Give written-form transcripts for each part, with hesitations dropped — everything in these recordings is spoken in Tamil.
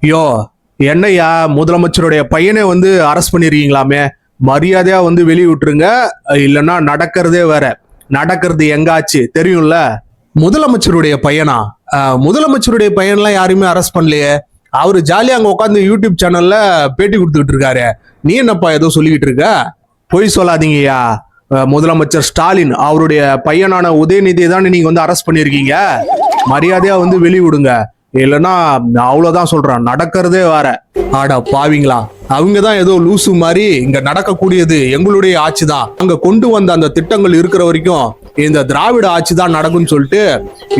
யோ, என்னையா முதலமைச்சருடைய பையனை வந்து அரெஸ்ட் பண்ணிருக்கீங்களாமே, மரியாதையா வந்து வெளியே விட்டுருங்க, இல்லைன்னா நடக்கிறதே வேற. நடக்கிறது எங்காச்சு தெரியும்ல. முதலமைச்சருடைய பையனா? முதலமைச்சருடைய பையன்லாம் யாருமே அரெஸ்ட் பண்ணலையே. அவரு ஜாலியா அங்க உட்காந்து யூடியூப் சேனல்ல பேட்டி கொடுத்துக்கிட்டு இருக்காரு. நீ என்னப்பா ஏதோ சொல்லிக்கிட்டு இருக்க? பொய் சொல்லாதீங்கய்யா. முதலமைச்சர் ஸ்டாலின் அவருடைய பையனான உதயநிதியை தானே நீங்க வந்து அரெஸ்ட் பண்ணிருக்கீங்க. மரியாதையா வந்து வெளிய விடுங்க, இல்லைன்னா அவ்வளவுதான் சொல்றான், நடக்கிறதே வேற. ஆடா பாவீங்களா, அவங்கதான் ஏதோ லூசு மாதிரி இங்க நடக்கக்கூடியது எங்களுடைய ஆட்சி தான், அங்க கொண்டு வந்த அந்த திட்டங்கள் இருக்கிற வரைக்கும் இந்த திராவிட ஆட்சி தான் நடக்கும்னு சொல்லிட்டு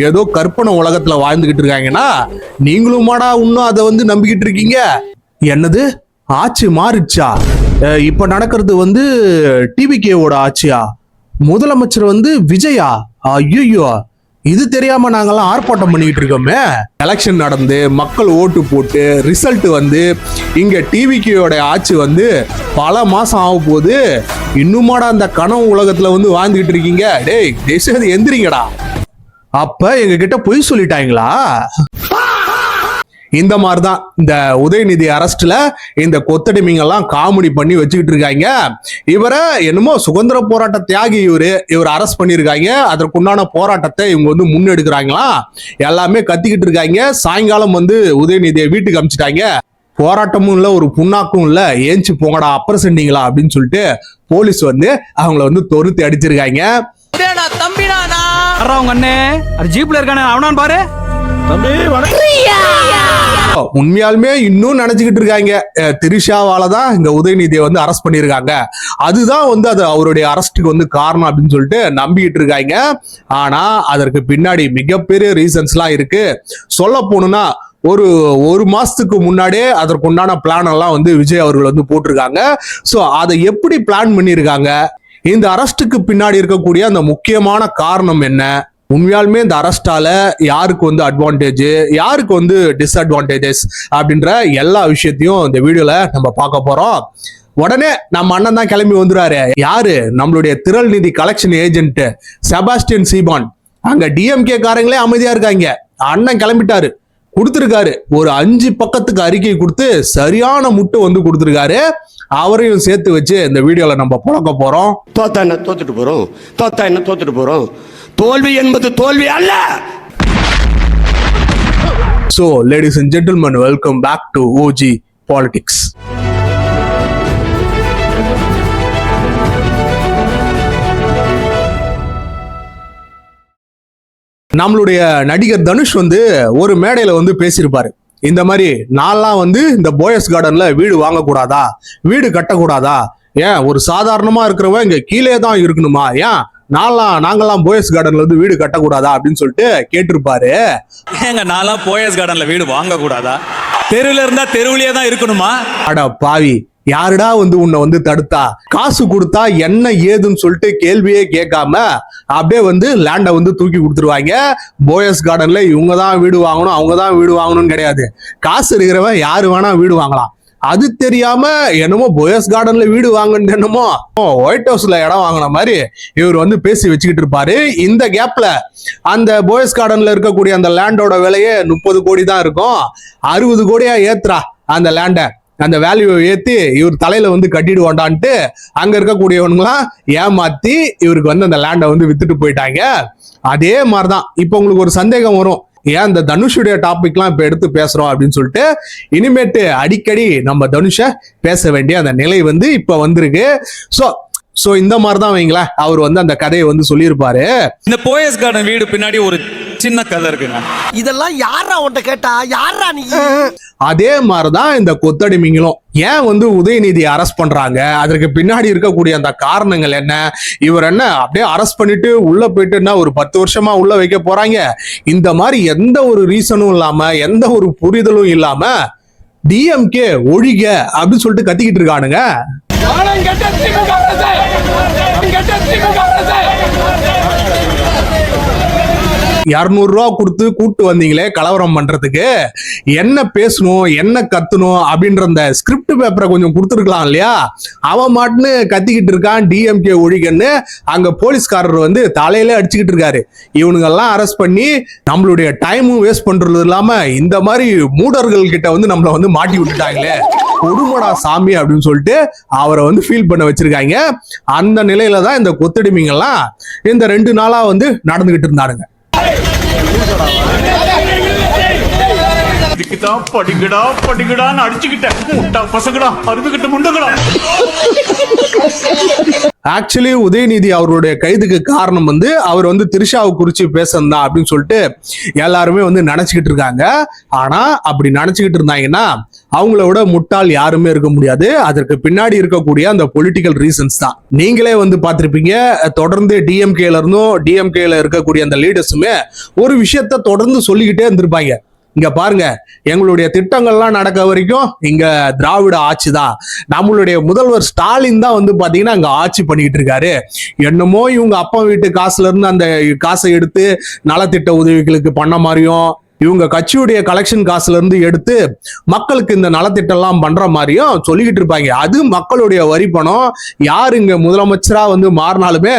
ஏதோ கற்பனை உலகத்துல வாழ்ந்துகிட்டு இருக்காங்கன்னா, நீங்களுமாடா இன்னும் அதை வந்து நம்பிக்கிட்டு இருக்கீங்க? என்னது ஆட்சி மாறிடுச்சா? இப்ப நடக்கிறது வந்து டிவிகேவோட ஆட்சியா? முதலமைச்சர் வந்து விஜயா? ஐயோ, இது தெரியாம நாங்கெல்லாம் ஆர்ப்பாட்டம் பண்ணிட்டு இருக்கோமே. எலெக்ஷன் நடந்து மக்கள் ஓட்டு போட்டு ரிசல்ட் வந்து இங்க டிவிகேயோட ஆட்சி வந்து பல மாசம் ஆக போகுது. இன்னுமாடா அந்த கனவு உலகத்துல வந்து வாழ்ந்துகிட்டு இருக்கீங்க? டேய் தேசம் எந்திரிங்கடா. அப்ப எங்க கிட்ட பொய் சொல்லிட்டாங்களா? இந்த மாதிரிதான் இந்த உதயநிதி அரஸ்ட்ல இந்த கொத்தடிமைங்கெல்லாம் காமெடி பண்ணி வச்சுக்கிட்டு இருக்காங்க. இவரை என்னமோ சுதந்திர போராட்ட தியாகி இவர் அரெஸ்ட் பண்ணியிருக்காங்க. அதற்குண்டான போராட்டத்தை இவங்க வந்து முன்னெடுக்கிறாங்களாம். எல்லாமே கத்திக்கிட்டு இருக்காங்க. சாயங்காலம் வந்து உதயநிதியை வீட்டுக்கு அனுப்பிச்சிட்டாங்க. போராட்டமும் இல்ல, ஒரு புண்ணாக்கும் இல்ல, ஏஞ்சி போங்கடா அப்புறம் செஞ்சீங்களா அப்படின்னு சொல்லிட்டு போலீஸ் வந்து அவங்கள வந்து தொருத்தி அடிச்சிருக்காங்க. ஜீப்ல இருக்கானே அவனான் பாரு. உண்மையாலுமே இன்னும் நினைச்சுக்கிட்டு இருக்காங்க திரிஷாவாலதான் இந்த உதயநிதியை வந்து அரெஸ்ட் பண்ணிருக்காங்க, அதுதான் வந்து அது அவருடைய அரெஸ்டுக்கு வந்து காரணம் அப்படின்னு சொல்லிட்டு நம்பிக்கிட்டு இருக்காங்க. ஆனா அதற்கு பின்னாடி மிகப்பெரிய ரீசன்ஸ் எல்லாம் இருக்கு. சொல்ல போனா ஒரு மாசத்துக்கு முன்னாடியே அதற்குண்டான பிளான் எல்லாம் வந்து விஜய் அவர்கள் வந்து போட்டிருக்காங்க. சோ அதை எப்படி பிளான் பண்ணிருக்காங்க? இந்த அரெஸ்டுக்கு பின்னாடி இருக்கக்கூடிய அந்த முக்கியமான காரணம் என்ன? உண்மையாலுமே இந்த அரெஸ்டால யாருக்கு வந்து அட்வான்டேஜ், யாருக்கு வந்து டிஸ்அட்வான்டேஜஸ் அப்படின்ற எல்லா விஷயத்தையும் இந்த வீடியோல நம்ம பார்க்க போறோம். உடனே நம்ம அண்ணன் தான் கிளம்பி வந்துறாரு. யாரு? நம்மளுடைய திரள் நிதி கலெக்ஷன் ஏஜென்ட் செபாஸ்டியன் சீபான். அங்க டிஎம்கே காரங்களே அமைதியா இருக்காங்க. அண்ணன் கிளம்பிட்டாரு, கொடுத்திருக்காரு ஒரு 5 பக்கத்துக்கு அறிக்கை கொடுத்து சரியான முட்டு வந்து கொடுத்திருக்காரு. அவரையும் சேர்த்து வச்சு இந்த வீடியோல நம்ம புழக்க போறோம். தோத்தா என்ன தோத்துட்டு போறோம், தோத்தா என்ன தோத்துட்டு போறோம். தோல்வி என்பது தோல்வி அல்ல. So, ladies and gentlemen, welcome back to OG Politics. நம்மளுடைய நடிகர் தனுஷ் வந்து ஒரு மேடையில வந்து பேசியிருப்பாரு. இந்த மாதிரி நான்லாம் வந்து இந்த போயஸ் கார்டன்ல வீடு வாங்கக்கூடாதா, வீடு கட்டக்கூடாதா, ஏன் ஒரு சாதாரணமா இருக்கிறவன் இங்க கீழே தான் இருக்கணுமா, ஏன் நாங்கெல்லாம் போயஸ் கார்டன்ல வந்து வீடு கட்டக்கூடாதா அப்படின்னு சொல்லிட்டு கேட்டிருப்பாரு. ஏங்க நான்லாம் போயஸ் கார்டன்ல வீடு வாங்க கூடாதா, தெருவுல இருந்தா தெருவுலயே தான் இருக்கணுமா? அட பாவி, யாருடா வந்து உன்னை வந்து தடுத்தா? காசு கொடுத்தா என்ன ஏதுன்னு சொல்லிட்டு கேள்வியே கேட்காம அப்படியே வந்து லேண்டை வந்து தூக்கி கொடுத்துருவாங்க. போயஸ் கார்டன்ல இவங்க தான் வீடு வாங்கணும், அவங்க தான் வீடு வாங்கணும்னு கிடையாது. காசு இருக்கிறவன் யாரு வேணா வீடு வாங்கலாம். அது தெரியாம என்னமோ போயஸ் கார்டன்ல வீடு வாங்கன்னு என்னமோ ஒயிட் ஹவுஸ்ல இடம் வாங்கின மாதிரி இவர் வந்து பேசி வச்சுக்கிட்டு இருப்பாரு. இந்த கேப்ல அந்த போயஸ் கார்டன்ல இருக்கக்கூடிய அந்த லேண்டோட விலையே 30 கோடி தான் இருக்கும். 60 கோடியா ஏத்துறா அந்த லேண்டை, அந்த வேல்யூ ஏத்தி இவர் தலையில வந்து கட்டிடுவாண்டான்ட்டு அங்க இருக்கக்கூடியவனுங்களாம் ஏமாத்தி இவருக்கு வந்து அந்த லேண்டை வந்து வித்துட்டு போயிட்டாங்க. அதே மாதிரிதான் இப்ப உங்களுக்கு ஒரு சந்தேகம் வரும், ஏன் இந்த தனுஷுடைய டாபிக்லாம் இப்ப எடுத்து பேசுறோம் அப்படின்னு சொல்லிட்டு. இனிமேட்டு அடிக்கடி நம்ம தனுஷ பேச வேண்டிய அந்த நிலை வந்து இப்ப வந்திருக்கு. சோ இந்த மாதிரிதான் வைங்களேன், அவர் வந்து அந்த கதையை வந்து சொல்லியிருப்பாரு. இந்த போயஸ் கார்டன் வீடு பின்னாடி ஒரு சின்ன கதை இருக்குங்க. இதெல்லாம் யாரா உன்கிட்ட கேட்டா, யாரா நீ? அதே மாதிரிதான் இந்த கொத்தடிமைங்களும். ஏன் வந்து உதயநிதி அரெஸ்ட் பண்றாங்க, அதற்கு பின்னாடி இருக்கக்கூடிய அந்த காரணங்கள் என்ன, இவர் என்ன அப்படியே அரெஸ்ட் பண்ணிட்டு உள்ள போயிட்டுன்னா ஒரு 10 வருஷமா உள்ள வைக்க போறாங்க, இந்த மாதிரி எந்த ஒரு ரீசனும் இல்லாம எந்த ஒரு புரிதலும் இல்லாம டிஎம்கே ஒழிக அப்படின்னு சொல்லிட்டு கத்திக்கிட்டு இருக்கானுங்க. 200 ரூபா கொடுத்து கூட்டு வந்தீங்களே கலவரம் பண்றதுக்கு, என்ன பேசணும் என்ன கத்தணும் அப்படின்ற அந்த ஸ்கிரிப்ட் பேப்பரை கொஞ்சம் கொடுத்துருக்கலாம் இல்லையா? அவன் மாட்டுன்னு கத்திக்கிட்டு இருக்கான் டிஎம்கே ஒழிகன்னு. அங்க போலீஸ்காரர் வந்து தலையில அடிச்சுக்கிட்டு இருக்காரு. இவனுங்கெல்லாம் அரெஸ்ட் பண்ணி நம்மளுடைய டைமும் வேஸ்ட் பண்றது இல்லாம இந்த மாதிரி மூடர்கள் கிட்ட வந்து நம்மள வந்து மாட்டி விட்டுட்டாங்களே, கொடுமடா சாமி அப்படின்னு சொல்லிட்டு அவரை வந்து ஃபீல் பண்ண வச்சிருக்காங்க. அந்த நிலையில தான் இந்த கொத்தடிமைங்கெல்லாம் இந்த 2 நாளா வந்து நடந்துகிட்டு இருந்தாருங்க. படிக்கடா படிக்கடான்னு அடிச்சுக்கிட்டேன், முட்டா பசங்கடா, அறுதுகிட்ட முண்டங்கடா. ஆக்சுவலி உதயநிதி அவருடைய கைதுக்கு காரணம் வந்து அவர் வந்து திரிஷாவை குறிச்சு பேசணும் அப்படின்னு சொல்லிட்டு எல்லாருமே வந்து நினைச்சுக்கிட்டு இருக்காங்க. ஆனா அப்படி நினைச்சுக்கிட்டு இருந்தாங்கன்னா அவங்கள விட முட்டாள் யாருமே இருக்க முடியாது. அதற்கு பின்னாடி இருக்கக்கூடிய அந்த பொலிட்டிக்கல் ரீசன்ஸ் தான். நீங்களே வந்து பார்த்திருப்பீங்க, தொடர்ந்து டிஎம்கேல இருந்தும் டிஎம்கேல இருக்கக்கூடிய அந்த லீடர்ஸுமே ஒரு விஷயத்த தொடர்ந்து சொல்லிக்கிட்டே இருந்திருப்பாங்க. இங்க பாருங்க, எங்களுடைய திட்டங்கள்லாம் நடக்க வரைக்கும் இங்க திராவிட ஆட்சி தான். நம்மளுடைய முதல்வர் ஸ்டாலின் தான் வந்து பாத்தீங்கன்னா அங்க ஆட்சி பண்ணிக்கிட்டு இருக்காரு. என்னமோ இவங்க அப்பா வீட்டு காசுல இருந்து அந்த காசை எடுத்து நலத்திட்ட உதவிகளுக்கு பண்ண மாதிரியும், இவங்க கட்சியுடைய கலெக்ஷன் காசுல இருந்து எடுத்து மக்களுக்கு இந்த நலத்திட்டம் எல்லாம் பண்ற மாதிரியும் சொல்லிக்கிட்டு இருப்பாங்க. அது மக்களுடைய வரி பணம். யார் இங்க முதலமைச்சரா வந்து மாறினாலுமே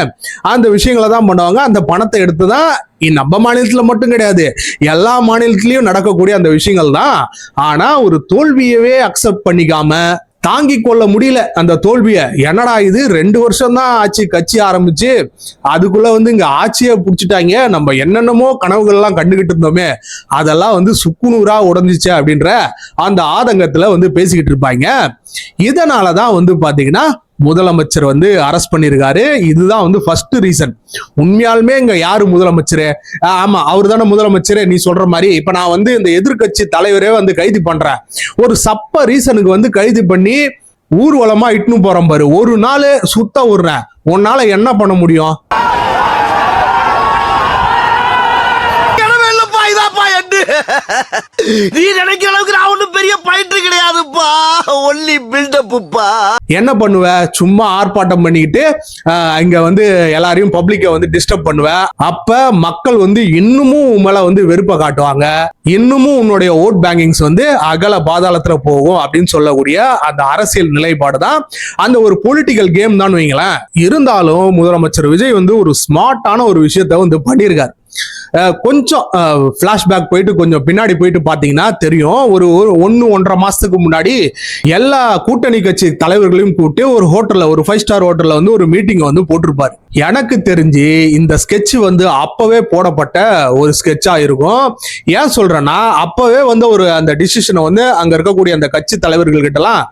அந்த விஷயங்களை தான் பண்ணுவாங்க. அந்த பணத்தை எடுத்துதான் நம்ம மாநிலத்துல மட்டும் கிடையாது, எல்லா மாநிலத்திலயும் நடக்கக்கூடிய அந்த விஷயங்கள் தான். ஆனா ஒரு தோல்வியவே அக்செப்ட் பண்ணிக்காம தாங்கி கொள்ள முடியல அந்த தோல்வியை. என்னடா இது 2 வருஷம் தான் ஆச்சு கட்சி ஆரம்பிச்சு, அதுக்குள்ள வந்து இங்க ஆட்சியை புடிச்சிட்டாங்க, நம்ம என்னென்னமோ கனவுகள் எல்லாம் கண்டுகிட்டு இருந்தோமே அதெல்லாம் வந்து சுக்குநூறா உடஞ்சிச்சு அப்படின்ற அந்த ஆதங்கத்துல வந்து பேசிக்கிட்டு இருப்பாங்க. இதனாலதான் வந்து பாத்தீங்கன்னா முதலமைச்சர் வந்து அரெஸ்ட் பண்ணிருக்காரு. இதுதான் வந்து ஃபர்ஸ்ட் ரீசன். உண்மையாலுமே இங்க யாரு முதலமைச்சரு? ஆமா, அவரு தானே முதலமைச்சரு. நீ சொல்ற மாதிரி இப்ப நான் வந்து இந்த எதிர்கட்சி தலைவரே வந்து கைது பண்றேன், ஒரு சப்ப ரீசனுக்கு வந்து கைது பண்ணி ஊர்வலமா இட்டுன்னு போறேன் பாரு, ஒரு நாள் சுத்த விடுறேன், உன்னால என்ன பண்ண முடியும்? நீ நினைக்கிற அளவுக்கு நான் ஒண்ணும் பெரிய பயிற்று கிடையாதுப்பா, ஒன்லி பில்டப்புப்பா. என்ன பண்ணுவ? சும்மா ஆர்ப்பாட்டம் பண்ணிக்கிட்டு இங்க வந்து எல்லாரையும் பப்ளிக்க வந்து டிஸ்டர்ப் பண்ணுவ. அப்ப மக்கள் வந்து இன்னமும் உன் மேல வந்து வெறுப்பை காட்டுவாங்க, இன்னமும் உன்னுடைய ஓட் பேங்கிங்ஸ் வந்து அகல பாதாளத்துல போகும் அப்படின்னு சொல்லக்கூடிய அந்த அரசியல் நிலைப்பாடு தான் அந்த ஒரு பொலிட்டிக்கல் கேம் தான் வைங்களேன். இருந்தாலும் முதலமைச்சர் விஜய் வந்து ஒரு ஸ்மார்ட்டான ஒரு விஷயத்த வந்து பண்ணியிருக்காரு. கொஞ்சம் பிளாஷ்பேக் போயிட்டு கொஞ்சம் பின்னாடி போயிட்டு பாத்தீங்கன்னா தெரியும். ஒரு 1-1.5 மாசத்துக்கு முன்னாடி எல்லா கூட்டணி கட்சி தலைவர்களையும் கூப்பிட்டு ஒரு ஹோட்டல்ல, ஒரு 5 ஸ்டார் ஹோட்டல்ல வந்து ஒரு மீட்டிங் வந்து போட்டிருப்பாரு. எனக்கு தெரிஞ்சு இந்த ஸ்கெட்ச் வந்து அப்பவே போடப்பட்ட ஒரு ஸ்கெட்சா இருக்கும். ஏன் சொல்றேன்னா, அப்பவே வந்து ஒரு அந்த டிசிஷனை வந்து அங்க இருக்கக்கூடிய அந்த கட்சி தலைவர்கள் கிட்ட எல்லாம்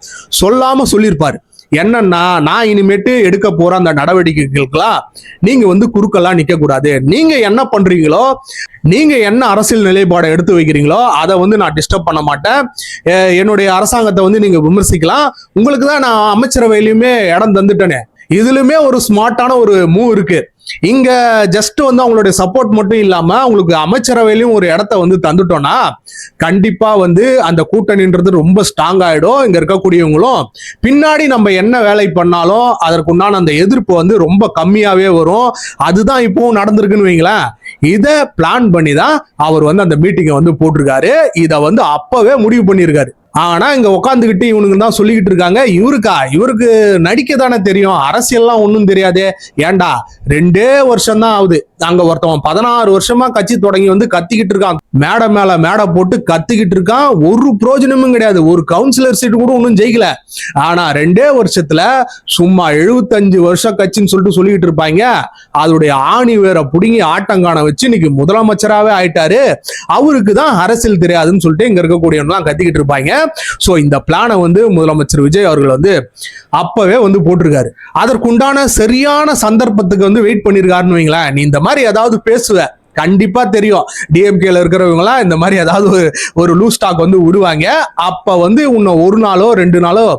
சொல்லாம சொல்லியிருப்பாரு. என்னன்னா, நான் இனிமேட்டு எடுக்க போற அந்த நடவடிக்கைகளுக்கெல்லாம் நீங்க வந்து குறுக்கெல்லாம் நிக்க கூடாது. நீங்க என்ன பண்றீங்களோ, நீங்க என்ன அரசியல் நிலைப்பாடை எடுத்து வைக்கிறீங்களோ அதை வந்து நான் டிஸ்டர்ப் பண்ண மாட்டேன். என்னுடைய அரசாங்கத்தை வந்து நீங்க விமர்சிக்கலாம், உங்களுக்கு தான் நான் அமைச்சரவையிலுமே இடம் தந்துட்டேனே. இதுலயுமே ஒரு ஸ்மார்ட்டான ஒரு மூவ் இருக்கு. இங்க ஜஸ்ட் வந்து அவங்களுடைய சப்போர்ட் மட்டும் இல்லாம அவங்களுக்கு அமைச்சரவையிலும் ஒரு இடத்த வந்து தந்துட்டோம்னா கண்டிப்பா வந்து அந்த கூட்டணின்றது ரொம்ப ஸ்ட்ராங் ஆயிடும். இங்க இருக்கக்கூடியவங்களும் பின்னாடி நம்ம என்ன வேலை பண்ணாலும் அதற்குண்டான அந்த எதிர்ப்பு வந்து ரொம்ப கம்மியாவே வரும். அதுதான் இப்பவும் நடந்திருக்குன்னு வைங்களேன். இதை பிளான் பண்ணி தான் அவர் வந்து அந்த மீட்டிங்கை வந்து போட்டிருக்காரு. இதை வந்து அப்பவே முடிவு பண்ணியிருக்காரு. ஆனா இங்க உட்காந்துக்கிட்டு இவனுங்க தான் சொல்லிக்கிட்டு இருக்காங்க, இவருக்கு நடிக்க தானே தெரியும், அரசியல்லாம் ஒன்றும் தெரியாது. ஏண்டா 2 வருஷம் தான் ஆகுது, அங்க ஒருத்தவன் 16 வருஷமா கட்சி தொடங்கி வந்து கத்திக்கிட்டு இருக்கான், மேடை மேல மேடை போட்டு கத்திக்கிட்டு இருக்கான். ஒரு பிரோஜனமும் கிடையாது, ஒரு கவுன்சிலர் சீட்டு கூட ஒன்றும் ஜெயிக்கல. ஆனா 2 வருஷத்துல சும்மா 75 வருஷம் கட்சின்னு சொல்லிட்டு சொல்லிக்கிட்டு இருப்பாங்க. அதோடைய ஆணி வேற புடுங்கி ஆட்டங்கான வச்சு இன்னைக்கு முதலமைச்சராகவே ஆயிட்டாரு. அவருக்கு தான் அரசியல் தெரியாதுன்னு சொல்லிட்டு இங்க இருக்கக்கூடியவங்கலாம் கத்திக்கிட்டு இருப்பாங்க. சோ இந்த பிளானை வந்து முதலமைச்சர் விஜய் அவர்கள் வந்து அப்பவே வந்து போட்டிருக்காரு. அதற்குண்டான சரியான சந்தர்ப்பத்துக்கு வந்து வெயிட் பண்ணிருக்காருன்னு வைங்களேன். நீ இந்த மாதிரி ஏதாவது பேசுவ, கண்டிப்பா தெரியும் டிஎம்கேல இருக்கிறவங்க எல்லாம் இந்த மாதிரி ஏதாவது ஒரு லூஸ் டாக் வந்து விடுவாங்க. அப்ப வந்து உன்னை 1 நாளோ 2 நாளோ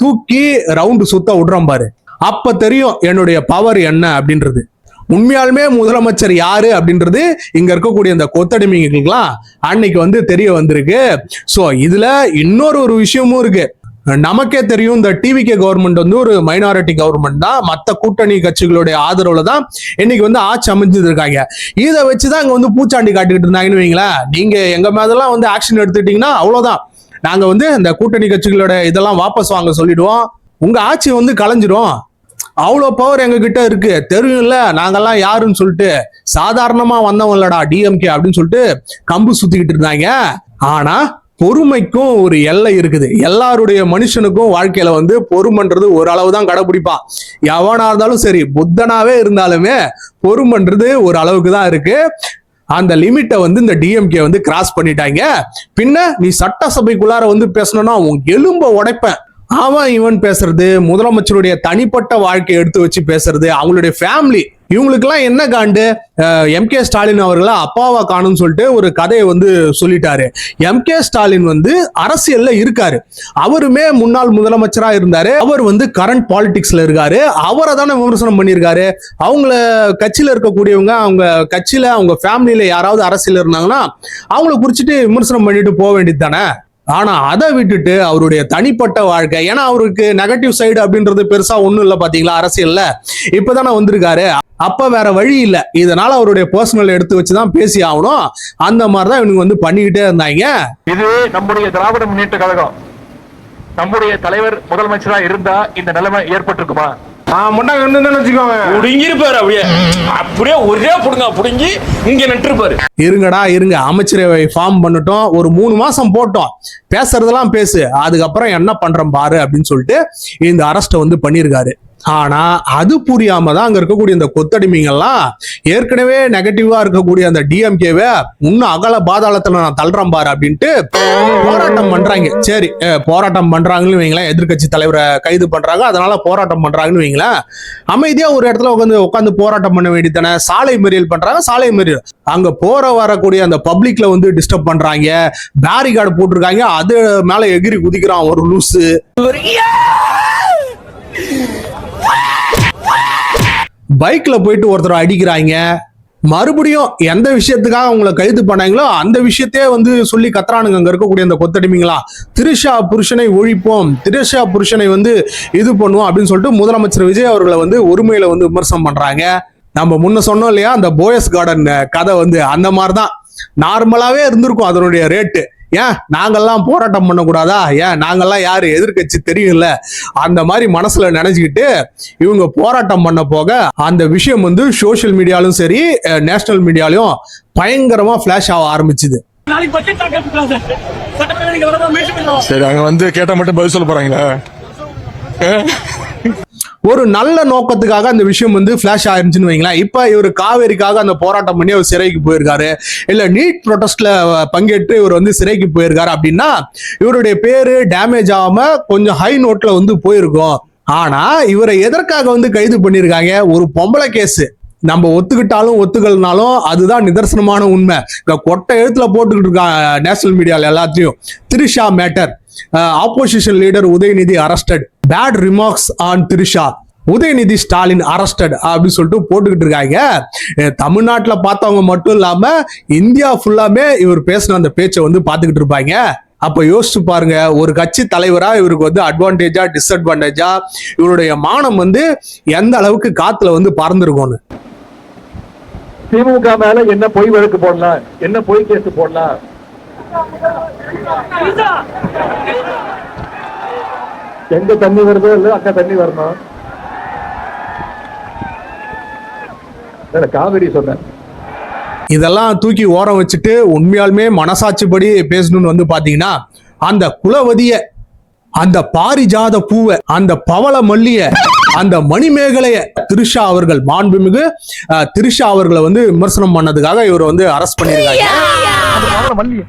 தூக்கி ரவுண்டு சுத்த விடுறோம் பாரு, அப்ப தெரியும் என்னுடைய பவர் என்ன அப்படின்றது. உண்மையாலுமே முதலமைச்சர் யாரு அப்படின்றது இங்க இருக்கக்கூடிய இந்த கொத்தடிமைகளுக்கெல்லாம் அன்னைக்கு வந்து தெரிய வந்திருக்கு. சோ இதுல இன்னொரு விஷயமும் இருக்கு. நமக்கே தெரியும் இந்த டிவிகே கவர்மெண்ட் வந்து ஒரு மைனாரிட்டி கவர்மெண்ட் தான். மற்ற கூட்டணி கட்சிகளுடைய ஆதரவுல தான் இன்னைக்கு வந்து ஆட்சி அமைஞ்சது இருக்காங்க. இதை வச்சுதான் இங்க வந்து பூச்சாண்டி காட்டிக்கிட்டு இருந்தாங்கன்னு வைங்களேன். நீங்க எங்க மேதெல்லாம் வந்து ஆக்ஷன் எடுத்துட்டீங்கன்னா அவ்வளவுதான், நாங்க வந்து இந்த கூட்டணி கட்சிகளோட இதெல்லாம் வாபஸ் வாங்க சொல்லிடுவோம், உங்க ஆட்சி வந்து கலைஞ்சிரும், அவ்வளோ பவர் எங்க கிட்ட இருக்கு, தெரியும்ல நாங்கெல்லாம் யாருன்னு சொல்லிட்டு, சாதாரணமா வந்தவங்களடா டிஎம்கே அப்படின்னு சொல்லிட்டு கம்பு சுத்திக்கிட்டு இருந்தாங்க. ஆனா பொறுமைக்கும் ஒரு எல்லை இருக்குது. எல்லாருடைய மனுஷனுக்கும் வாழ்க்கையில வந்து பொறுமைன்றது ஒரு அளவு தான் கடைபிடிப்பான். எவனா இருந்தாலும் சரி, புத்தனாவே இருந்தாலுமே பொறுமைன்றது ஒரு அளவுக்கு தான் இருக்கு. அந்த லிமிட்டை வந்து இந்த டிஎம்கே வந்து கிராஸ் பண்ணிட்டாங்க. பின்ன நீ சட்டசபைக்குள்ளார வந்து பேசணும்னா உன் எலும்ப உடைப்பேன். அவன் இவன் பேசுறது, முதலமைச்சருடைய தனிப்பட்ட வாழ்க்கையை எடுத்து வச்சு பேசுறது, அவங்களுடைய ஃபேமிலி, இவங்களுக்கெல்லாம் என்ன காண்டு? எம்.கே. ஸ்டாலின் அவர்களை அப்பாவா காணும்னு சொல்லிட்டு ஒரு கதையை வந்து சொல்லிட்டாரு. எம்.கே. ஸ்டாலின் வந்து அரசியல்ல இருக்காரு, அவருமே முன்னாள் முதலமைச்சரா இருந்தாரு, அவர் வந்து கரண்ட் பாலிடிக்ஸ்ல இருக்காரு, அவரை தானே விமர்சனம் பண்ணியிருக்காரு. அவங்கள கட்சியில இருக்கக்கூடியவங்க, அவங்க கட்சியில அவங்க ஃபேமிலியில யாராவது அரசியல் இருந்தாங்கன்னா அவங்கள குறிச்சிட்டு விமர்சனம் பண்ணிட்டு போக வேண்டியது தானே. ஆனா அதை விட்டுட்டு அவருடைய தனிப்பட்ட வாழ்க்கை, ஏன்னா அவருக்கு நெகட்டிவ் சைடு அப்படின்றது பெருசா ஒண்ணும் இல்ல பாத்தீங்களா அரசியல்ல, இப்பதானே வந்திருக்காரு, அப்ப வேற வழி இல்ல, இதனால அவருடைய பர்சனல் எடுத்து வச்சுதான் பேசி ஆகணும். அந்த மாதிரிதான் இவனுங்க வந்து பண்ணிக்கிட்டே இருந்தாங்க. இது நம்முடைய திராவிட முன்னேற்ற கழகம், நம்முடைய தலைவர் முதலமைச்சரா இருந்தா இந்த நிலைமை ஏற்பட்டிருக்குமா? புடுங்கிருப்பாரு, அப்படியே அப்படியே ஒரே புடுங்க புடுங்கி இங்க நட்டுருப்பாரு. இருங்கடா இருங்க, அமைச்சரவை ஃபார்ம் பண்ணட்டும், ஒரு 3 மாசம் போட்டோம், பேசுறதெல்லாம் பேசு, அதுக்கப்புறம் என்ன பண்றோம் பாரு அப்படின்னு சொல்லிட்டு இந்த அரெஸ்ட்டை வந்து பண்ணியிருக்காரு. ஆனா அது புரியாம தான் அங்க இருக்கக்கூடிய இந்த கொத்தடிமைகள்லாம் ஏற்கனவே நெகட்டிவா இருக்கக்கூடிய அந்த டிஎம்கேவை இன்னும் அகல பாதாளத்துல நான் தள்ளுறேன் பாரு அப்படின்ட்டு போராட்டம் பண்றாங்க. சரி, போராட்டம் பண்றாங்கன்னு வைங்களேன், எதிர்கட்சி தலைவரை கைது பண்றாங்க, அதனால போராட்டம் பண்றாங்கன்னு வைங்களேன், அமைதியா ஒரு இடத்துல உட்காந்து போராட்டம் பண்ண வேண்டியதானே. சாலை மறியல் பண்றாங்க, சாலை மறியல், அங்க வரக்கூடிய அந்த பப்ளிக்ல வந்து டிஸ்டர்ப் பண்றாங்க, பேரிகார்டு போட்டிருக்காங்க, அது மேல எகிரி குதிக்கிறான் ஒரு லூசு. பைக்ல போயிட்டு ஒருத்தர் அடிக்கிறாங்க, மறுபடியும் எந்த விஷயத்துக்காக அவங்கள கைது பண்ணாங்களோ அந்த விஷயத்தையே வந்து சொல்லி கத்துறானுங்க அங்க இருக்கக்கூடிய அந்த கொத்தடிமைங்களா. திரிஷா புருஷனை ஒழிப்போம், திரிஷா புருஷனை வந்து இது பண்ணுவோம் அப்படின்னு சொல்லிட்டு முதலமைச்சர் விஜய் அவர்களை வந்து ஒருமையில வந்து விமர்சனம் பண்றாங்க. நம்ம முன்ன சொன்னோம் இல்லையா, அந்த போயஸ் கார்டன் கதை வந்து அந்த மாதிரிதான் நார்மலாவே இருந்திருக்கும் அதனுடைய ரேட்டு. ஏன் நாங்கெல்லாம் போராட்டம் பண்ணக்கூடாதா? ஏன் நாங்கெல்லாம் யாரு, எதிர்கட்சி தெரியும்ல, அந்த மாதிரி மனசுல நினைச்சுக்கிட்டு இவங்க போராட்டம் பண்ண போக அந்த விஷயம் வந்து சோசியல் மீடியாலும் சரி நேஷனல் மீடியாலையும் பயங்கரமா பிளாஷ் ஆக ஆரம்பிச்சுது. சரி, அங்க வந்து கேட்டா மட்டும் பதில் சொல்ல போறாங்களா? ஒரு நல்ல நோக்கத்துக்காக அந்த விஷயம் வந்து பிளாஷ் ஆயிருந்துச்சுன்னு வைங்களேன். இப்ப இவர் காவேரிக்காக அந்த போராட்டம் பண்ணி அவர் சிறைக்கு போயிருக்காரு, இல்ல நீட் ப்ரொடெஸ்ட்ல பங்கேற்று இவர் வந்து சிறைக்கு போயிருக்காரு அப்படின்னா இவருடைய பேரு டேமேஜ் ஆகாம கொஞ்சம் ஹை நோட்ல வந்து போயிருக்கும். ஆனா இவரை எதற்காக வந்து கைது பண்ணிருக்காங்க? ஒரு பொம்பளை கேஸ். நம்ம ஒத்துக்கிட்டாலும் ஒத்துக்கலனாலும் அதுதான் நிதர்சனமான உண்மை. கொட்டை எழுத்துல போட்டுக்கிட்டு இருக்காங்க நேஷனல் மீடியால எல்லாத்தையும். Trisha matter, opposition leader Udhayanidhi arrested, bad remarks on Trisha, Udhayanidhi Stalin arrested அப்படின்னு சொல்லிட்டு போட்டுக்கிட்டு இருக்காங்க. தமிழ்நாட்டில் பார்த்தவங்க மட்டும் இல்லாம இந்தியா ஃபுல்லாமே இவர் பேசின அந்த பேச்சை வந்து பார்த்துக்கிட்டு இருப்பாங்க. அப்ப யோசிச்சு பாருங்க, ஒரு கட்சி தலைவரா இவருக்கு வந்து அட்வான்டேஜா டிஸ்அட்வான்டேஜா இவருடைய மானம் வந்து எந்த அளவுக்கு காத்துல வந்து பறந்துருக்கும்னு. திமுக மேல என்ன பொய் வழக்கு போடலாம், என்ன பொய் கேஸ் போடலாம்? எங்க தண்ணி வருதோ இல்ல அங்க தண்ணி வரணும். காவிரி சொன்ன இதெல்லாம் தூக்கி ஓரம் வச்சுட்டு உண்மையாலுமே மனசாட்சிப்படி பேசணும்னு வந்து பாத்தீங்கன்னா, அந்த குலவதிய, அந்த பாரிஜாத பூவை, அந்த பவள மல்லிய, அந்த மணிமேகலைய திரிஷா அவர்கள், மாண்புமிகு திரிஷா அவர்களை வந்து விமர்சனம் பண்ணதுக்காக இவர் வந்து அரெஸ்ட் பண்ணிருக்காங்க.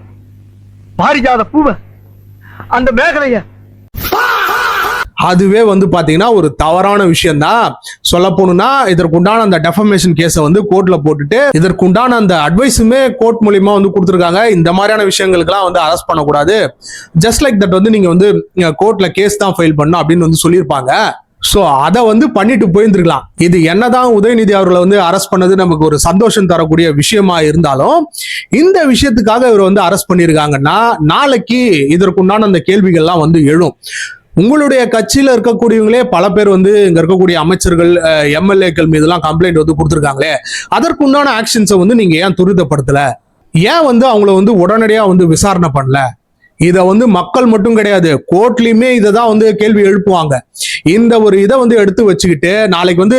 பாரிஜாத பூவை, அந்த மேகலைய, அதுவே வந்து பாத்தீங்கன்னா ஒரு தவறான விஷயம் தான். சொல்ல போனா இதற்குண்டான அந்த டெஃபமேஷன் கேஸை வந்து கோர்ட்ல போட்டுட்டு இதற்குண்டான அந்த அட்வைஸுமே கோர்ட் மூலியமா வந்து கொடுத்துருக்காங்க. இந்த மாதிரியான விஷயங்களுக்கெல்லாம் வந்து அரெஸ்ட் பண்ணக்கூடாது, ஜஸ்ட் லைக் தட் வந்து நீங்க வந்து கோர்ட்ல கேஸ் தான் ஃபைல் பண்ணணும் அப்படின்னு வந்து சொல்லியிருப்பாங்க. சோ அதை வந்து பண்ணிட்டு போயிருந்துருக்கலாம். இது என்னதான் உதயநிதி அவர்களை வந்து அரெஸ்ட் பண்ணது நமக்கு ஒரு சந்தோஷம் தரக்கூடிய விஷயமா இருந்தாலும், இந்த விஷயத்துக்காக இவர் வந்து அரெஸ்ட் பண்ணியிருக்காங்கன்னா நாளைக்கு இதற்குண்டான அந்த கேள்விகள்லாம் வந்து எழும். உங்களுடைய கட்சியில இருக்கக்கூடியவங்களே பல பேர் வந்து இங்க இருக்கக்கூடிய அமைச்சர்கள் எம்எல்ஏக்கள் மீதெல்லாம் கம்ப்ளைண்ட் வந்து கொடுத்துருக்காங்களே, அதற்குண்டான ஆக்ஷன்ஸை வந்து நீங்க ஏன் துரிதப்படுத்தல? ஏன் வந்து அவங்கள வந்து உடனடியா வந்து விசாரணை பண்ணல? இதை வந்து மக்கள் மட்டும் கிடையாது, கோர்ட்லயுமே இதை தான் வந்து கேள்வி எழுப்புவாங்க. இந்த ஒரு இதை வந்து எடுத்து வச்சுக்கிட்டு நாளைக்கு வந்து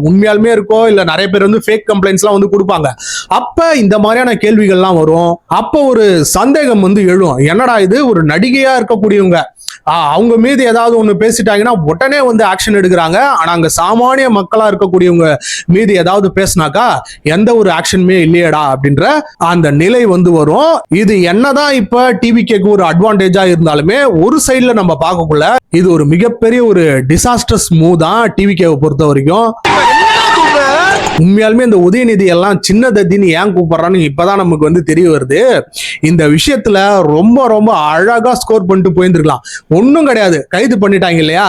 உண்மையாலுமே இருக்கோ இல்ல நிறைய பேர் வந்து ஃபேக் கம்ப்ளைண்ட்ஸ் எல்லாம் வந்து கொடுப்பாங்க. அப்ப இந்த மாதிரியான கேள்விகள்லாம் வரும். அப்போ ஒரு சந்தேகம் வந்து எழும், என்னடா இது ஒரு நடிகையா இருக்கக்கூடியவங்க அவங்க மீது ஏதாவது ஒண்ணு பேசிட்டாங்கன்னா உடனே வந்து ஆக்ஷன் எடுக்கிறாங்க, ஆனா அங்க சாமானிய மக்களா இருக்கக்கூடியவங்க மீது ஏதாவது பேசினாக்கா எந்த ஒரு ஆக்ஷனுமே இல்லையடா அப்படின்ற அந்த நிலை வந்து வரும். இது என்னதான் இப்ப டிவிகேக்கு ஒரு அட்வான்டேஜா இருந்தாலுமே ஒரு சைட்ல நம்ம பார்க்கக்குள்ள இது ஒரு மிகப்பெரிய ஒரு டிசாஸ்டர்ஸ் மூவ் தான் டிவிகேவை பொறுத்த வரைக்கும். உண்மையாலுமே இந்த உதயநிதி எல்லாம் சின்ன தத்தின்னு ஏன் கூப்பிடுறான்னு இப்பதான் நமக்கு வந்து தெரிய வருது. இந்த விஷயத்துல ரொம்ப ரொம்ப அழகா ஸ்கோர் பண்ணிட்டு போயிருந்துருக்கலாம். ஒன்னும் கிடையாது, கைது பண்ணிட்டாங்க இல்லையா,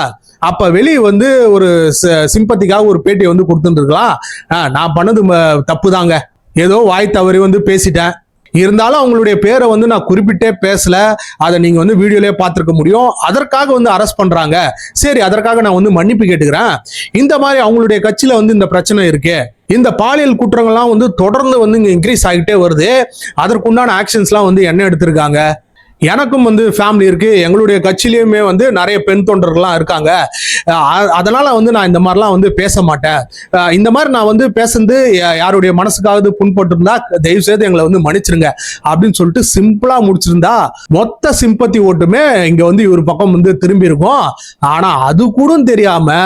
அப்ப வெளியே வந்து ஒரு சிம்பத்திக்காக ஒரு பேட்டியை வந்து கொடுத்துருக்கலாம். நான் பண்ணது தப்பு தாங்க, ஏதோ வாய் தவறி வந்து பேசிட்டேன், இருந்தாலும் அவங்களுடைய பேரை வந்து நான் குறிப்பிட்டே பேசல, அதை நீங்க வந்து வீடியோலயே பார்த்திருக்க முடியும், அதற்காக வந்து அரெஸ்ட் பண்றாங்க, சரி அதற்காக நான் வந்து மன்னிப்பு கேட்டுக்கிறேன். இந்த மாதிரி அவங்களுடைய கட்சியில வந்து இந்த பிரச்சனை இருக்கு, இந்த பாலியல் குற்றங்கள்லாம் வந்து தொடர்ந்து வந்து இங்க இன்க்ரீஸ் ஆகிட்டே வருது, அதற்குண்டான ஆக்ஷன்ஸ்லாம் வந்து என்ன எடுத்திருக்காங்க? எனக்கும் வந்து ஃபேமிலி இருக்கு, எங்களுடைய கட்சியிலயுமே வந்து நிறைய பெண் தொண்டர்கள்லாம் இருக்காங்க, அதனால வந்து நான் இந்த மாதிரிலாம் வந்து பேச மாட்டேன், இந்த மாதிரி நான் வந்து பேசுறது யாருடைய மனசுக்காவது புண்பட்டு தயவு செய்து எங்களை வந்து மன்னிச்சிருங்க அப்படின்னு சொல்லிட்டு சிம்பிளா முடிச்சிருந்தா மொத்த சிம்பத்தி ஓட்டுமே இங்க வந்து இவர் பக்கம் வந்து திரும்பி இருக்கும். ஆனா அது கூட தெரியாம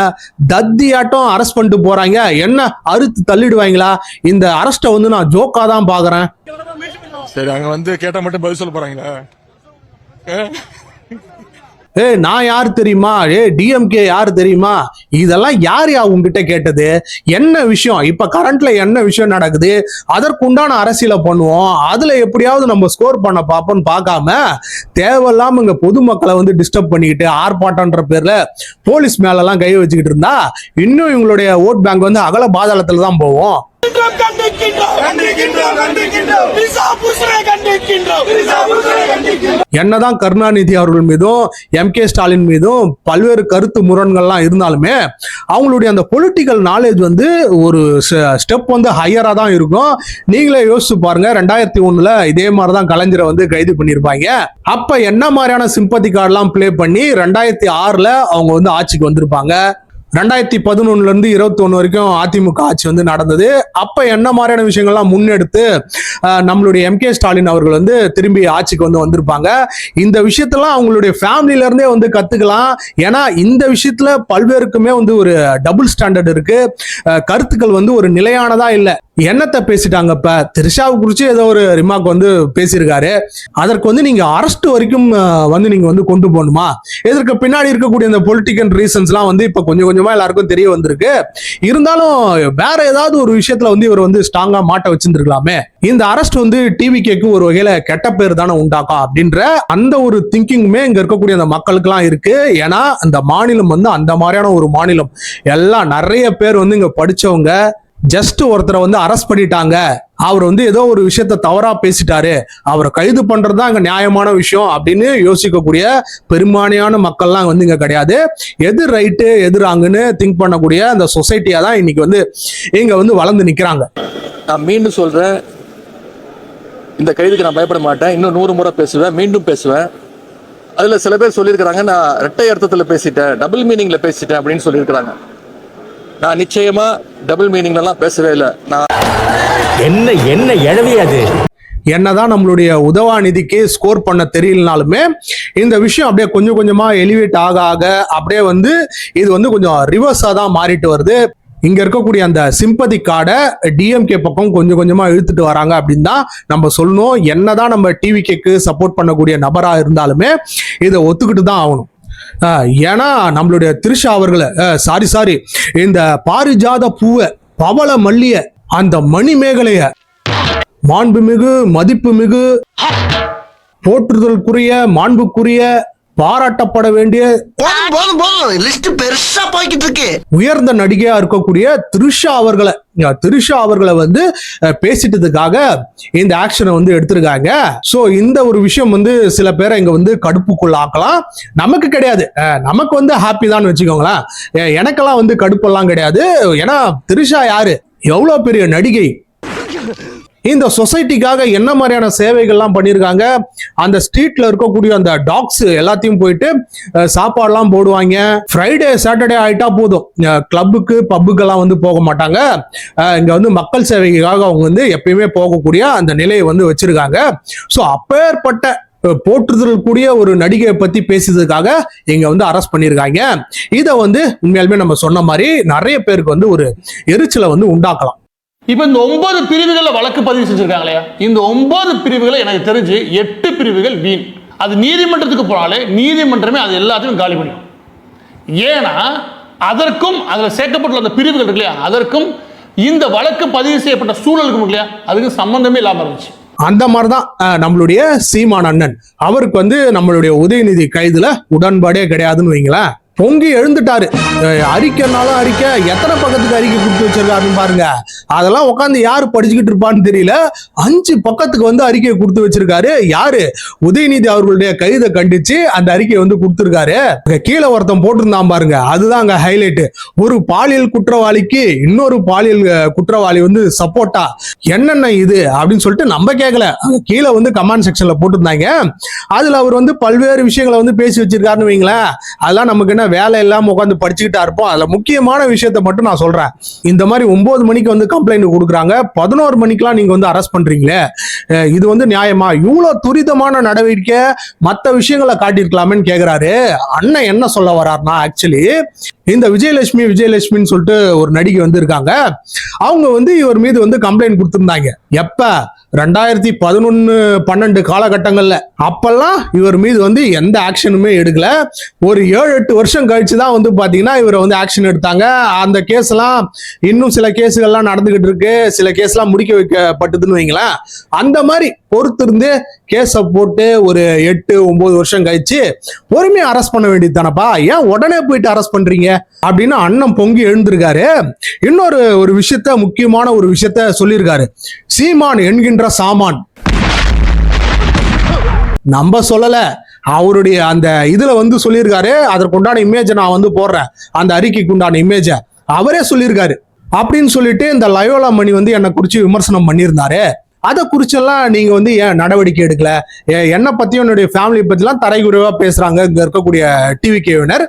தத்தியாட்டம் அரெஸ்ட் பண்ணிட்டு போறாங்க. என்ன அறுத்து தள்ளிடுவாங்களா? இந்த அரெஸ்ட்டை வந்து நான் ஜோக்கா தான் பாக்குறேன். சரி, அங்க வந்து கேட்டா மட்டும் பதில் சொல்ல போறாங்களா? நான் யாரு தெரியுமா, டிஎம்கே யாரு தெரியுமா, இதெல்லாம் யார் உங்ககிட்ட கேட்டது? என்ன விஷயம் இப்ப கரண்ட்ல என்ன விஷயம் நடக்குது, அதற்குண்டான அரசியலை பண்ணுவோம், அதுல எப்படியாவது நம்ம ஸ்கோர் பண்ண பார்ப்போம்னு பார்க்காம தேவையில்லாம இங்க பொதுமக்களை வந்து டிஸ்டர்ப் பண்ணிக்கிட்டு ஆர்ப்பாட்டன்ற பேர்ல போலீஸ் மேல எல்லாம் கை வச்சுக்கிட்டு இருந்தா இன்னும் இவங்களுடைய ஓட் பேங்க் வந்து அகல பாதாளத்துல தான் போவோம். என்னதான் கருணாநிதி அவர்கள் மீதும் எம்.கே. ஸ்டாலின் மீதும் பல்வேறு கருத்து முரண்கள்லாம் இருந்தாலுமே அவங்களுடைய அந்த பொலிட்டிக்கல் நாலேஜ் வந்து ஒரு ஸ்டெப் வந்து ஹையரா தான் இருக்கும். நீங்களே யோசிச்சு பாருங்க, 2001 இதே மாதிரிதான் கலைஞரை வந்து கைது பண்ணிருப்பாங்க. அப்ப என்ன மாதிரியான சிம்பத்தி கார்டெல்லாம் பிளே பண்ணி 2006 அவங்க வந்து ஆட்சிக்கு வந்திருப்பாங்க. 2011 இருந்து 21 வரைக்கும் அதிமுக ஆட்சி வந்து நடந்தது. அப்ப என்ன மாதிரியான விஷயங்கள்லாம் முன்னெடுத்து நம்மளுடைய எம்.கே. ஸ்டாலின் அவர்கள் வந்து திரும்பி ஆட்சிக்கு வந்து வந்திருப்பாங்க. இந்த விஷயத்தெல்லாம் அவங்களுடைய ஃபேமிலில இருந்தே வந்து கத்துக்கலாம். ஏன்னா இந்த விஷயத்துல பல்வேறுக்குமே வந்து ஒரு டபுள் ஸ்டாண்டர்ட் இருக்கு, கருத்துக்கள் வந்து ஒரு நிலையானதா இல்லை. என்னத்தை பேசிட்டாங்க? இப்ப திரிஷாவை குறிச்சு ஏதோ ஒரு ரிமார்க் வந்து பேசியிருக்காரு, அதற்கு வந்து நீங்க அரெஸ்ட் வரைக்கும் வந்து நீங்க வந்து கொண்டு போகணுமா? இதற்கு பின்னாடி இருக்கக்கூடிய இந்த பொலிட்டிக்கல் ரீசன்ஸ் எல்லாம் வந்து இப்ப கொஞ்சம் கொஞ்சமா எல்லாருக்கும் தெரிய வந்திருக்கு. இருந்தாலும் வேற ஏதாவது ஒரு விஷயத்துல வந்து இவர் வந்து ஸ்ட்ராங்கா மாட்ட வச்சிருந்திருக்கலாமே. இந்த அரெஸ்ட் வந்து டிவிகேக்கு ஒரு வகையில கெட்ட பேர் தானே உண்டாக்கும் அப்படின்ற அந்த ஒரு திங்கிங்குமே இங்க இருக்கக்கூடிய அந்த மக்களுக்கு எல்லாம் இருக்கு. ஏன்னா அந்த மாநிலம் வந்து அந்த மாதிரியான ஒரு மாநிலம், எல்லாம் நிறைய பேர் வந்து இங்க படிச்சவங்க. ஜஸ்ட் ஒருத்தரை வந்து அரெஸ்ட் பண்ணிட்டாங்க, அவர் வந்து ஏதோ ஒரு விஷயத்த தவறா பேசிட்டாரு, அவரை கைது பண்றதுதான் அங்க நியாயமான விஷயம் அப்படின்னு யோசிக்கக்கூடிய பெரும்பான்மையான மக்கள்லாம் வந்து இங்க கிடையாது. எது ரைட்டு எது ராங்குன்னு திங்க் பண்ணக்கூடிய அந்த சொசைட்டியா தான் இன்னைக்கு வந்து இங்க வந்து வளர்ந்து நிக்கிறாங்க. நான் மீண்டும் சொல்றேன், இந்த கைதுக்கு நான் பயப்பட மாட்டேன். இன்னும் 100 முறை பேசுவேன், மீண்டும் பேசுவேன். அதுல சில பேர் சொல்லியிருக்கிறாங்க நான் இரட்டை அர்த்தத்துல பேசிட்டேன், டபுள் மீனிங்ல பேசிட்டேன் அப்படின்னு சொல்லியிருக்கிறாங்க. நான் நிச்சயமா டபுள் மீனிங்லாம் பேசவே இல்லை. நான் என்ன எழவியாது. என்னதான் நம்மளுடைய உதவாநிதிக்கு ஸ்கோர் பண்ண தெரியலனாலுமே இந்த விஷயம் அப்படியே கொஞ்சம் கொஞ்சமா எலிவேட் ஆக ஆக அப்படியே வந்து இது வந்து கொஞ்சம் ரிவர்ஸா தான் மாறிட்டு வருது. இங்க இருக்கக்கூடிய அந்த சிம்பதி கார்டை டிஎம்கே பக்கம் கொஞ்சம் கொஞ்சமா இழுத்துட்டு வராங்க அப்படின்னு தான் நம்ம சொல்லணும். என்னதான் நம்ம டிவிகேக்கு சப்போர்ட் பண்ணக்கூடிய நபரா இருந்தாலுமே இதை ஒத்துக்கிட்டு தான் ஆகணும். ஏன்னா நம்மளுடைய திரிஷா அவர்களை சாரி இந்த பாரிஜாத பூவை, பவள மல்லிய, அந்த மணிமேகலைய, மாண்புமிகு மதிப்புமிகு போற்றுதலுக்குரிய மாண்புக்குரிய பாராட்டப்பட வேண்டிய போதும் லிஸ்ட் பெருசா போய்கிட்டு இருக்கு. உயர்ந்த நடிகையா இருக்கக்கூடிய த்ரிஷா அவர்களை வந்து பேசிட்டதுக்காக இந்த ஆக்ஷனை வந்து எடுத்திருக்காங்க. சோ இந்த ஒரு விஷயம் வந்து சில பேரை இங்க வந்து கடுப்புக்குள்ள ஆக்கலாம். நமக்கு கிடையாது, நமக்கு வந்து ஹாப்பி தான் வச்சுக்கோங்களேன். எனக்கெல்லாம் வந்து கடுப்பெல்லாம் கிடையாது. ஏன்னா த்ரிஷா யாரு, எவ்வளவு பெரிய நடிகை, இந்த சொசைட்டிக்காக என்ன மாதிரியான சேவைகள்லாம் பண்ணியிருக்காங்க. அந்த ஸ்ட்ரீட்ல இருக்கக்கூடிய அந்த டாக்ஸ் எல்லாத்தையும் போயிட்டு சாப்பாடுலாம் போடுவாங்க. ஃப்ரைடே சாட்டர்டே ஆயிட்டா போதும், கிளப்புக்கு பப்புக்கெல்லாம் வந்து போக மாட்டாங்க. இங்க வந்து மக்கள் சேவைக்காக அவங்க வந்து எப்பயுமே போகக்கூடிய அந்த நிலையை வந்து வச்சிருக்காங்க. ஸோ அப்பேற்பட்ட போற்றுதல் கூடிய ஒரு நடிகையை பத்தி பேசுறதுக்காக இங்க வந்து அரெஸ்ட் பண்ணியிருக்காங்க. இதை வந்து உண்மையாலுமே நம்ம சொன்ன மாதிரி நிறைய பேருக்கு வந்து ஒரு எரிச்சலை வந்து உண்டாக்கலாம். இப்ப இந்த 9 பிரிவுகள்ல வழக்கு பதிவு செஞ்சிருக்காங்க இல்லையா, இந்த 9 பிரிவுகளை எனக்கு தெரிஞ்சு 8 பிரிவுகள் வீண். அது நீதிமன்றத்துக்கு போனாலே நீதிமன்றமே அது எல்லாத்தையும் காலி பண்ணிடும். ஏன்னா அதற்கும் அதுல சேர்க்கப்பட்டுள்ள அந்த பிரிவுகள் இருக்கு இல்லையா, அதற்கும் இந்த வழக்கு பதிவு செய்யப்பட்ட சூழலுக்கும் இல்லையா, அதுக்கு சம்பந்தமே இல்லாம இருந்துச்சு. அந்த மாதிரிதான் நம்மளுடைய சீமான் அண்ணன் அவருக்கு வந்து நம்மளுடைய உதயநிதி கைதுல உடன்பாடே கிடையாதுன்னு வைங்களேன். பொங்கி எழுந்துட்டாரு. அறிக்கைனாலும் அறிக்கை, எத்தனை பக்கத்துக்கு அறிக்கை கொடுத்து வச்சிருக்காருன்னு பாருங்க. அதெல்லாம் உட்காந்து யாரு படிச்சுக்கிட்டு இருப்பான்னு தெரியல. 5 பக்கத்துக்கு வந்து அறிக்கையை கொடுத்து வச்சிருக்காரு. யாரு, உதயநிதி அவர்களுடைய கைதை கண்டிச்சு அந்த அறிக்கையை வந்து கொடுத்திருக்காரு. கீழே ஒருத்தன் போட்டிருந்தான் பாருங்க, அதுதான் அங்க ஹைலைட். ஒரு பாலியல் குற்றவாளிக்கு இன்னொரு பாலியல் குற்றவாளி வந்து சப்போர்ட்டா, என்னென்ன இது அப்படின்னு சொல்லிட்டு நம்ம கேட்கல, கீழே வந்து கமெண்ட் செக்ஷன்ல போட்டிருந்தாங்க. அதுல அவர் வந்து பல்வேறு விஷயங்களை வந்து பேசி வச்சிருக்காருன்னு வைங்களேன். அதெல்லாம் நமக்கு என்ன வேலை இல்லாம உட்காந்து படிச்சுக்கிட்டா இருப்போம். அதுல முக்கியமான விஷயத்த மட்டும் நான் சொல்றேன். இந்த மாதிரி 9 மணிக்கு வந்து கம்ப்ளைண்ட் கொடுக்குறாங்க, 11 மணிக்கெல்லாம் நீங்க வந்து அரெஸ்ட் பண்றீங்களே, இது வந்து நியாயமா? இவ்வளவு துரிதமான நடவடிக்கை மற்ற விஷயங்களை காட்டியிருக்கலாமேன்னு கேக்குறாரு. அண்ணன் என்ன சொல்ல வர்றாருன்னா, ஆக்சுவலி இந்த விஜயலட்சுமின்னு சொல்லிட்டு ஒரு நடிகை வந்து இருக்காங்க. அவங்க வந்து இவர் மீது வந்து கம்ப்ளைண்ட் கொடுத்திருந்தாங்க. எப்ப 2011-12 காலகட்டங்கள்ல. அப்பெல்லாம் இவர் மீது வந்து எந்த ஆக்ஷனுமே எடுக்கல. ஒரு 7-8 வருஷம் கழிச்சுதான் வந்து பாத்தீங்கன்னா இவரை வந்து ஆக்ஷன் எடுத்தாங்க. அந்த கேஸ் எல்லாம் இன்னும் சில கேஸுகள்லாம் நடந்துகிட்டு இருக்கு, சில கேஸ் எல்லாம் முடிக்க வைக்கப்பட்டதுன்னு வைங்களேன். அந்த மாதிரி பொறுத்திருந்து கேஸ போட்டு ஒரு 8-9 வருஷம் கழிச்சு பொறுமையா அரெஸ்ட் பண்ண வேண்டியது தானப்பா, ஏன் உடனே போயிட்டு அரெஸ்ட் பண்றீங்க அப்படின்னு அண்ணன் பொங்கி எழுந்திருக்காரு. இன்னொரு ஒரு விஷயத்த, முக்கியமான ஒரு விஷயத்த சொல்லியிருக்காரு. சீமான் என்கின்ற சாமான் நம்ம சொல்லல, அவருடைய அந்த இதுல வந்து சொல்லியிருக்காரு. அதற்கு உண்டான இமேஜை நான் வந்து போடுறேன், அந்த அறிக்கைக்கு உண்டான இமேஜ அவரே சொல்லியிருக்காரு. அப்படின்னு சொல்லிட்டு இந்த லயோலா மணி வந்து என்னை குறிச்சு விமர்சனம் பண்ணியிருந்தாரு. அதை குறிச்செல்லாம் நீங்க வந்து ஏன் நடவடிக்கை எடுக்கல? என்னை பத்தியும் என்னுடைய ஃபேமிலி பத்திலாம் தரைக்குறைவா பேசுறாங்க இங்க இருக்கக்கூடிய டிவிகேவினர்.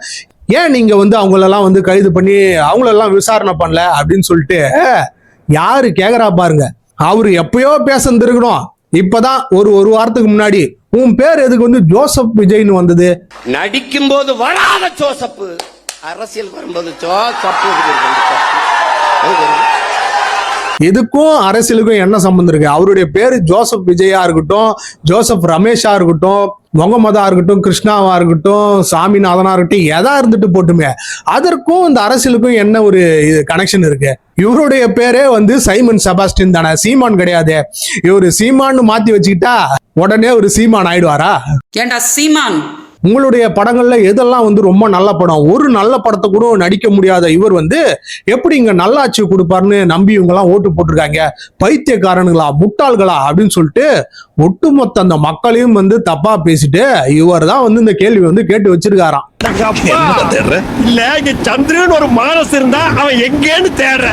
ஏன் நீங்க வந்து அவங்களெல்லாம் வந்து கைது பண்ணி அவங்களெல்லாம் விசாரணை பண்ணல அப்படின்னு சொல்லிட்டு யாரு கேக்குறா பாருங்க. அவரு எப்பயோ பேசந்திருக்கணும். இப்பதான் ஒரு வாரத்துக்கு முன்னாடி உன் பேர் எதுக்கு வந்து ஜோசப் விஜய்னு வந்தது? நடிக்கும் போது வராத ஜோசப், அரசியல் வரும்போது ஜோசப். இதுக்கும் அரசியலுக்கும் என்ன சம்பந்தம் இருக்கு? அவருடைய பேரு ஜோசப் விஜயா இருக்கட்டும், ஜோசப் ரமேஷா இருக்கட்டும், முகமதா இருக்கட்டும், கிருஷ்ணாவா இருக்கட்டும், சாமிநாதனா இருக்கட்டும், எதா இருந்துட்டு போட்டுமே, அதற்கும் இந்த அரசியலுக்கும் என்ன ஒரு கனெக்ஷன் இருக்கு? இவருடைய பேரே வந்து சைமன் செபாஸ்டின் தானே, சீமான் கிடையாது. இவரு சீமான்னு மாத்தி வச்சுக்கிட்டா உடனே ஒரு சீமான் ஆயிடுவாரா? ஏண்டா சீமான், உங்களுடைய படங்கள்ல எதெல்லாம் வந்து ரொம்ப நல்ல படம், ஒரு நல்ல படத்தை கூட நடிக்க முடியாத இவர் வந்து எப்படி இங்க நல்லாட்சி கொடுப்பாருன்னு நம்பி இவங்க எல்லாம் ஓட்டு போட்டிருக்காங்க. பைத்தியக்காரனுங்களா, முட்டாள்களா அப்படின்னு சொல்லிட்டு ஒட்டுமொத்த அந்த மக்களையும் வந்து தப்பா பேசிட்டு இவர் தான் வந்து இந்த கேள்வி வந்து கேட்டு வச்சிருக்காராம். இல்ல இங்க சந்திரன் ஒரு மானஸ் இருந்தா அவன் எங்கேன்னு தேடுற.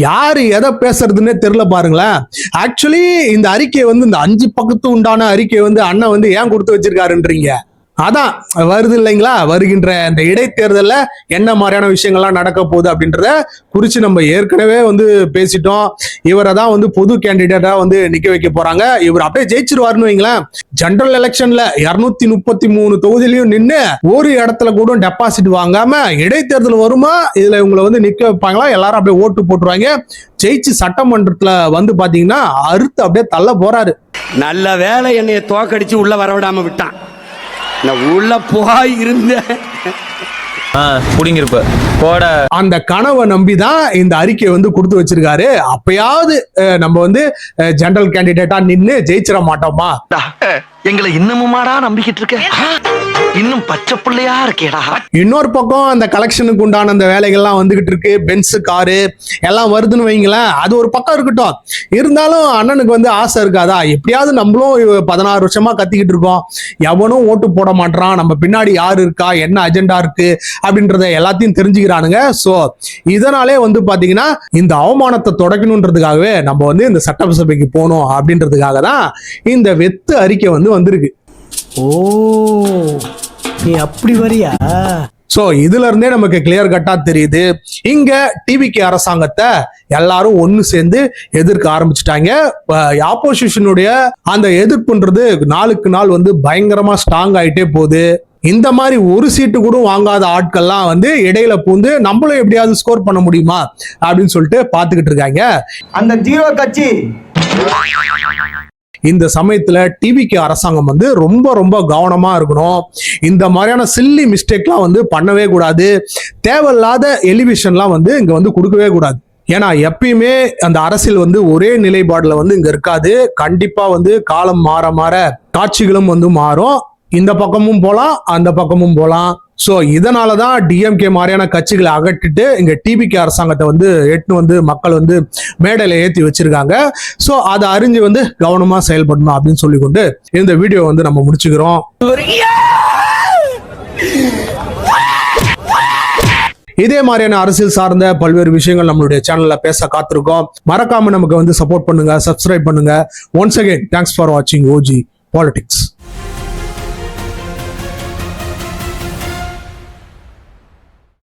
யாரு எதை பேசுறதுன்னே தெரியல பாருங்களேன். ஆக்சுவலி இந்த அறிக்கையை வந்து இந்த 5 பக்கத்து உண்டான அறிக்கையை வந்து அண்ணன் வந்து ஏன் கொடுத்து வச்சிருக்காருன்றீங்க? அதான் வருது இல்லைங்களா, வருகின்ற இந்த இடைத்தேர்தல்ல என்ன மாதிரியான விஷயங்கள்லாம் நடக்க போகுது அப்படின்றத குறிச்சு நம்ம ஏற்கனவே வந்து பேசிட்டோம். இவரை தான் வந்து பொது கேண்டிடேட்டா வந்து நிக்க வைக்க போறாங்க. இவர் அப்படியே ஜெயிச்சிருவாருன்னு வைங்களேன். ஜெனரல் எலெக்ஷன்ல 233 தொகுதியிலையும் நின்று ஒரு இடத்துல கூட டெபாசிட் வாங்காம இடைத்தேர்தல் வருமா, இதுல இவங்களை வந்து நிக்க வைப்பாங்களா, எல்லாரும் அப்படியே ஓட்டு போட்டுருவாங்க. ஜெயிச்சு சட்டமன்றத்துல வந்து பாத்தீங்கன்னா அறுத்து அப்படியே தள்ள போறாரு. நல்ல வேலை என்னைய தோக்கடிச்சு உள்ள வரவிடாம விட்டான். நான் உள்ள போய் இருந்தேன். அந்த கனவை நம்பிதான் இந்த அறிக்கையை வந்து கொடுத்து வச்சிருக்காரு. அப்பயாவது நம்ம வந்து ஜெனரல் கேண்டிடேட்டா நின்னு ஜெயிச்சிட மாட்டோமா? எங்களை இன்னமுமாடா நம்பிக்கிட்டு இருக்க? இன்னும் பச்சை பிள்ளையா இருக்கேடா. இன்னொரு பக்கம் அந்த கலெக்ஷனுக்கு உண்டான அந்த வேலைகள்லாம் வந்துகிட்டு இருக்கு. பென்ஸ் காரு எல்லாம் வருதுன்னு வைங்களேன். அது ஒரு பக்கம் இருக்கட்டும். இருந்தாலும் அண்ணனுக்கு வந்து ஆசை இருக்காதா, எப்படியாவது நம்மளும் 16 வருஷமா கத்திக்கிட்டு இருக்கோம், எவனும் ஓட்டு போட மாட்டான், நம்ம பின்னாடி யாரு இருக்கா, என்ன அஜெண்டா இருக்கு அப்படின்றத எல்லாத்தையும் தெரிஞ்சுக்கிறானுங்க. சோ இதனாலே வந்து பாத்தீங்கன்னா இந்த அவமானத்தை தொடக்கணுன்றதுக்காகவே நம்ம வந்து இந்த சட்டசபைக்கு போகணும் அப்படின்றதுக்காக தான் இந்த வெத்து அறிக்கை வந்து வந்திருக்கு. ஓ, நீ அப்படி வரியா? சோ இதுல இருந்தே நமக்கு கிளியர் கட்டா தெரியுது, இங்க டிவிகே அரசாங்கத்தை எல்லாரும் ஒண்ணு சேர்ந்து எதிர்க்க ஆரம்பிச்சுட்டாங்க. ஆப்போசிஷனுடைய அந்த எதிர்ப்புன்றது நாளுக்கு நாள் வந்து பயங்கரமா ஸ்ட்ராங் ஆயிட்டே போகுது. இந்த மாதிரி ஒரு சீட்டு கூட வாங்காத ஆட்கள்லாம் வந்து இடையில பூந்து நம்மளும் எப்படியாவது ஸ்கோர் பண்ண முடியுமா அப்படின்னு சொல்லிட்டு பாத்துக்கிட்டு இருக்காங்க. அந்த ஜீரோ கட்சி இந்த சமயத்துல டிவிகே அரசாங்கம் வந்து ரொம்ப ரொம்ப கவனமா இருக்கணும். இந்த மாதிரியான சில்லி மிஸ்டேக்லாம் வந்து பண்ணவே கூடாது. தேவையில்லாத எலிவேஷன்லாம் வந்து இங்க வந்து கொடுக்கவே கூடாது. ஏன்னா எப்பயுமே அந்த அரசியல் வந்து ஒரே நிலைப்பாடுல வந்து இங்க இருக்காது. கண்டிப்பா வந்து காலம் மாற மாற காட்சிகளும் வந்து மாறும். இந்த பக்கமும் போலாம், அந்த பக்கமும் போலாம். சோ இதனாலதான் டிஎம்கே மாதிரியான கட்சிகளை அகற்றிட்டு இங்க டிவிகே அரசாங்கத்தை வந்து எட்டு வந்து மக்கள் வந்து மேடையில ஏத்தி வச்சிருக்காங்க. சோ அதை அறிஞ்சு வந்து கவனமா செயல்படணும் அப்படின்னு சொல்லி கொண்டு இந்த வீடியோ வந்து நம்ம முடிச்சுக்கிறோம். இதே மாதிரியான அரசியல் சார்ந்த பல்வேறு விஷயங்கள் நம்மளுடைய சேனல்ல பேச காத்திருக்கோம். மறக்காம நமக்கு வந்து சப்போர்ட் பண்ணுங்க, சப்ஸ்கிரைப் பண்ணுங்க. ஒன்ஸ் அகைன் தேங்க்ஸ் ஃபார் வாட்சிங் OG Politics.